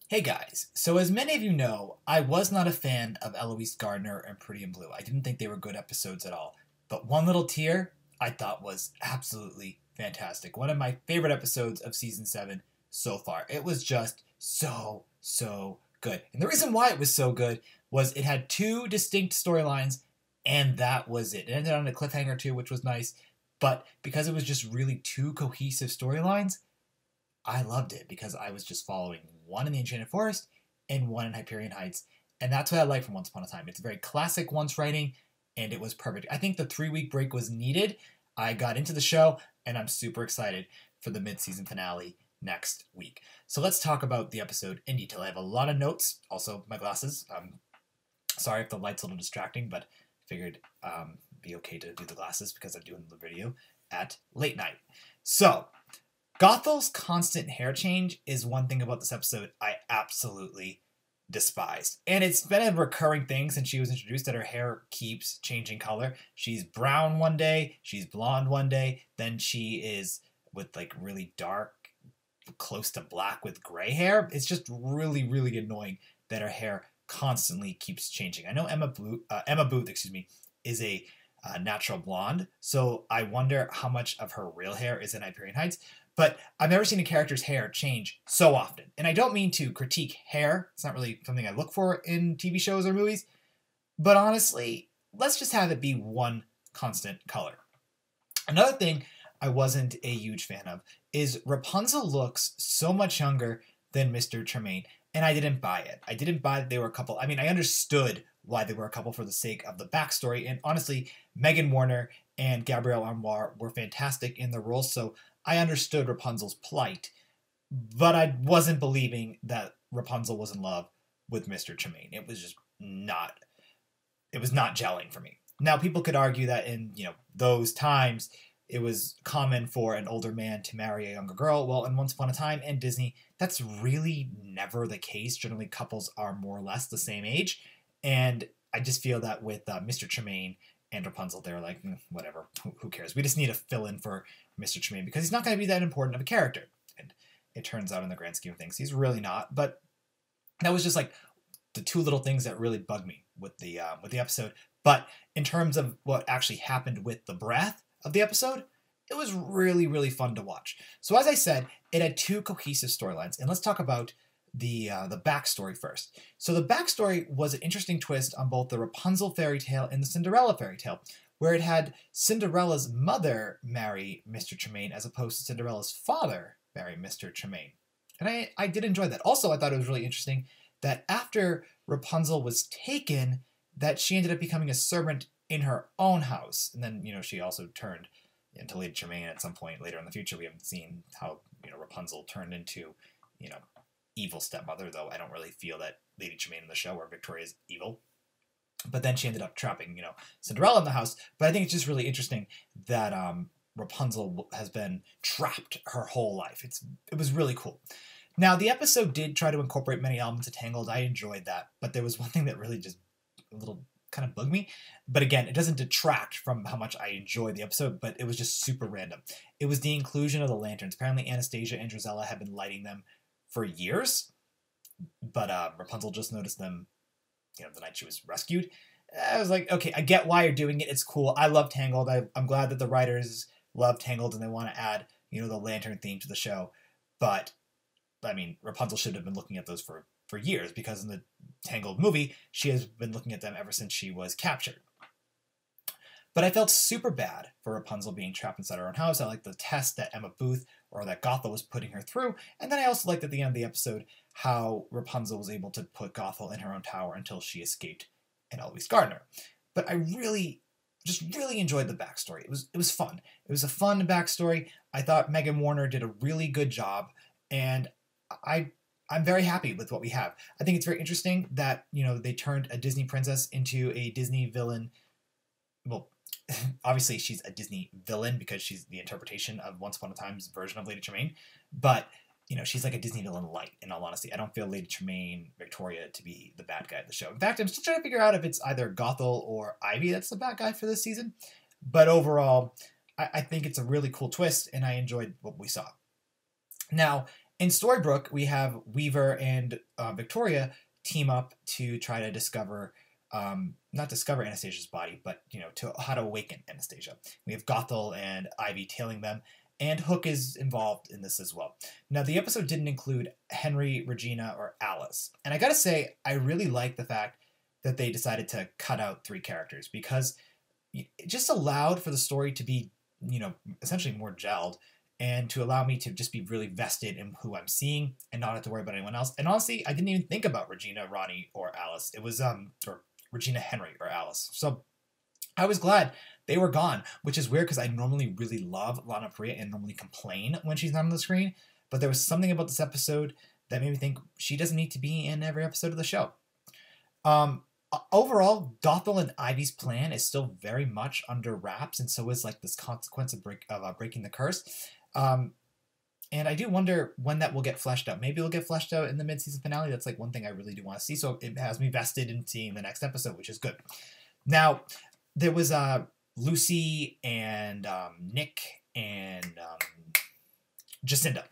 Hey guys, so as many of you know, I was not a fan of Eloise Gardner and Pretty in Blue. I didn't think they were good episodes at all. But One Little Tear, I thought was absolutely fantastic. One of my favorite episodes of season 7 so far. It was just so good. And the reason why it was so good was it had two distinct storylines, and that was it. It ended on a cliffhanger too, which was nice. But because it was just really two cohesive storylines, I loved it because I was just following one in the Enchanted Forest and one in Hyperion Heights. And that's what I like from Once Upon a Time. It's very classic once writing, and it was perfect. I think the 3 week break was needed. I got into the show, and I'm super excited for the mid season finale next week. So let's talk about the episode in detail. I have a lot of notes, also my glasses. Sorry if the light's a little distracting, but figured be okay to do the glasses because I'm doing the video at late night. So Gothel's constant hair change is one thing about this episode I absolutely despised. And it's been a recurring thing since she was introduced that her hair keeps changing color. She's brown one day, she's blonde one day, then she is with like really dark, close to black with gray hair. It's just really annoying that her hair constantly keeps changing. I know Emma Booth, is a natural blonde, so I wonder how much of her real hair is in Hyperion Heights. But I've never seen a character's hair change so often. And I don't mean to critique hair. It's not really something I look for in TV shows or movies. But honestly, let's just have it be one constant color. Another thing I wasn't a huge fan of is Rapunzel looks so much younger than Mr. Tremaine. And I didn't buy it. I didn't buy that they were a couple. I mean, I understood why they were a couple for the sake of the backstory. And honestly, Megan Warner and Gabrielle Anwar were fantastic in their roles. So I understood Rapunzel's plight, but I wasn't believing that Rapunzel was in love with Mr. Tremaine. It was just not, it was not gelling for me. Now, people could argue that in, those times, it was common for an older man to marry a younger girl. Well, in Once Upon a Time and Disney, that's really never the case. Generally, couples are more or less the same age. And I just feel that with Mr. Tremaine and Rapunzel, they're like, whatever, who cares? We just need to fill in for Mr. Tremaine because he's not going to be that important of a character. And it turns out in the grand scheme of things, he's really not. But that was just like the two little things that really bugged me with the episode. But in terms of what actually happened with the breath of the episode, it was really fun to watch. So as I said, it had two cohesive storylines. And let's talk about the backstory first. So the backstory was an interesting twist on both the Rapunzel fairy tale and the Cinderella fairy tale, where it had Cinderella's mother marry Mr. Tremaine as opposed to Cinderella's father marry Mr. Tremaine. And I did enjoy that. Also, I thought it was really interesting that after Rapunzel was taken, that she ended up becoming a servant in her own house. And then, she also turned into Lady Tremaine at some point later in the future. We haven't seen how, Rapunzel turned into, evil stepmother, though I don't really feel that Lady Tremaine in the show or Victoria's evil. But then she ended up trapping, Cinderella in the house. But I think it's just really interesting that Rapunzel has been trapped her whole life. It was really cool. Now, the episode did try to incorporate many elements of Tangled. I enjoyed that. But there was one thing that really just a little kind of bugged me. But again, it doesn't detract from how much I enjoyed the episode, but it was just super random. It was the inclusion of the lanterns. Apparently, Anastasia and Drizella have been lighting them for years, but Rapunzel just noticed them, the night she was rescued. I was like, okay, I get why you're doing it. It's cool. I love Tangled. I'm glad that the writers love Tangled and they want to add, the lantern theme to the show. But, I mean, Rapunzel should have been looking at those for years because in the Tangled movie, she has been looking at them ever since she was captured. But I felt super bad for Rapunzel being trapped inside her own house. I liked the test that Emma Booth or that Gothel was putting her through. And then I also liked at the end of the episode how Rapunzel was able to put Gothel in her own tower until she escaped and Eloise Gardner. But I really enjoyed the backstory. It was fun. It was a fun backstory. I thought Megan Warner did a really good job, and I'm very happy with what we have. I think it's very interesting that, they turned a Disney princess into a Disney villain. Well, obviously she's a Disney villain because she's the interpretation of Once Upon a Time's version of Lady Tremaine. But, she's like a Disney villain light, in all honesty. I don't feel Lady Tremaine, Victoria, to be the bad guy of the show. In fact, I'm still trying to figure out if it's either Gothel or Ivy that's the bad guy for this season. But overall, I think it's a really cool twist, and I enjoyed what we saw. Now, In Storybrooke, we have Weaver and Victoria team up to try to discover, not discover Anastasia's body, but to how to awaken Anastasia. We have Gothel and Ivy tailing them, and Hook is involved in this as well. Now, the episode didn't include Henry, Regina, or Alice, and I gotta say, I really like the fact that they decided to cut out 3 characters, because it just allowed for the story to be, essentially more gelled, and to allow me to just be really vested in who I'm seeing and not have to worry about anyone else. And honestly, I didn't even think about Regina, Ronnie, or Alice. It was or Regina, Henry, or Alice. So I was glad they were gone, which is weird because I normally really love Lana Parrilla and normally complain when she's not on the screen. But there was something about this episode that made me think she doesn't need to be in every episode of the show. Overall, Gothel and Ivy's plan is still very much under wraps, and so is like this consequence of breaking the curse. And I do wonder when that will get fleshed out. Maybe it'll get fleshed out in the mid-season finale. That's like one thing I really do want to see. So it has me vested in seeing the next episode, which is good. Now, there was Lucy and Nick and Jacinda.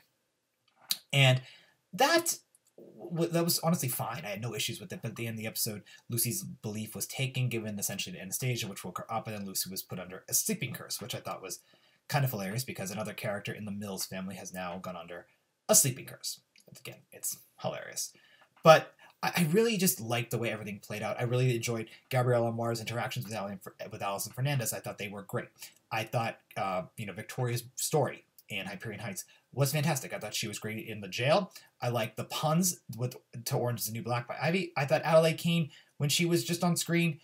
And that was honestly fine. I had no issues with it. But at the end of the episode, Lucy's belief was taken, given essentially to Anastasia, which woke her up. And then Lucy was put under a sleeping curse, which I thought was kind of hilarious because another character in the Mills family has now gone under a sleeping curse. Again, it's hilarious. But I really just liked the way everything played out. I really enjoyed Gabrielle Amar's interactions with Allison Fernandez. I thought they were great. I thought, Victoria's story in Hyperion Heights was fantastic. I thought she was great in the jail. I liked the puns to Orange is the New Black by Ivy. I thought Adelaide Kane, when she was just on screen,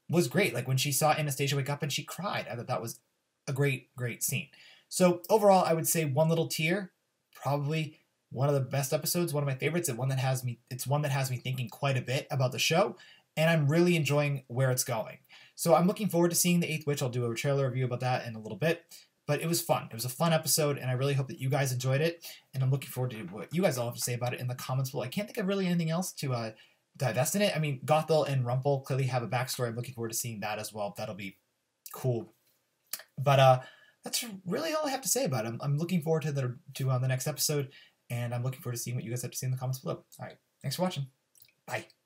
was great. Like when she saw Anastasia wake up and she cried. I thought that was a great scene. So overall, I would say One Little Tear, probably one of the best episodes, one of my favorites, and one that has me thinking quite a bit about the show, and I'm really enjoying where it's going. So I'm looking forward to seeing The Eighth Witch. I'll do a trailer review about that in a little bit, but it was fun. It was a fun episode, and I really hope that you guys enjoyed it, and I'm looking forward to what you guys all have to say about it in the comments below. I can't think of really anything else to divest in it. I mean, Gothel and Rumpel clearly have a backstory. I'm looking forward to seeing that as well. That'll be cool. But that's really all I have to say about it. I'm looking forward to the next episode, and I'm looking forward to seeing what you guys have to say in the comments below. All right, thanks for watching. Bye.